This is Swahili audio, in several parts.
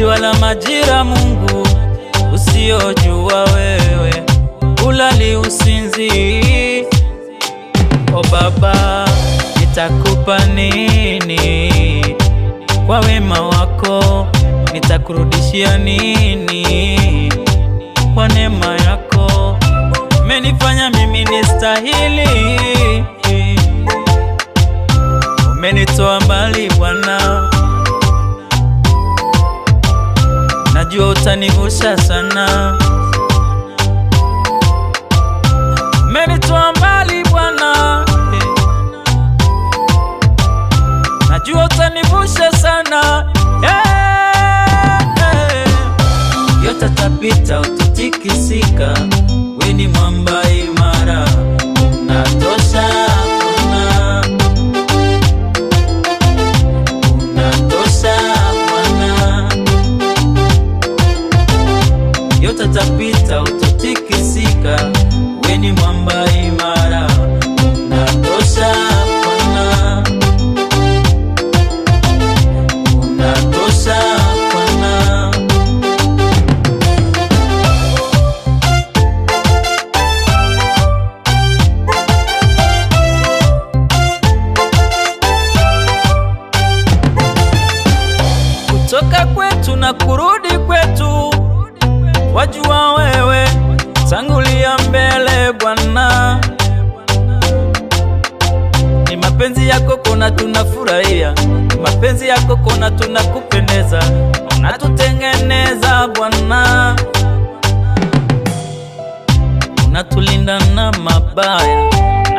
wakati wala majira, Mungu usiojua wewe, ulali usinzi. O Baba, nitakupa nini kwa wema wako? Nitakurudishia nini kwa neema yako? Umenifanya mimi nistahili, umenitoa mbali Bwana, najua utanivusha sana. Umenitoa mbali Bwana, najua utanivusha sana. Yote tapita, utatikisika, we ni mwamba imara, unatosha Bwana, unatosha Bwana. Yote tapita, utatikisika, we ni mwamba imara, unatosha Bwana, unatosha Bwana. Kutoka kwetu na kurudi kwetu, wajua wewe, tangulia mbele Bwana. Ni mapenzi yako kona tunafurahia, ni mapenzi yako kona tunakupendeza, unatutengeneza Bwana, unatulinda na mabaya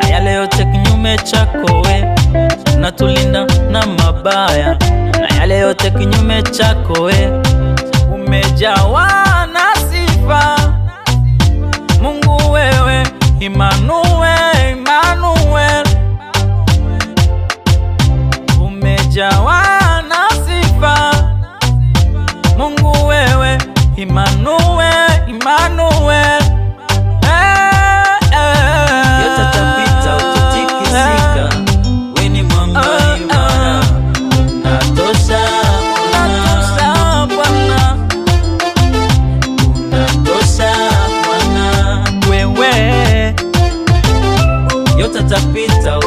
na yale yote kinyume chako we, unatulinda na mabaya na yale yote kinyume chako we. Umejawa na sifa Mungu wewe, Emmanuel, Emmanuel. Umejawa na sifa Mungu wewe, Emmanuel, Emmanuel. Yote tapita, utatikisika, we ni mwamba imara, unatosha Bwana, unatosha Bwana. Wewe yote tapita.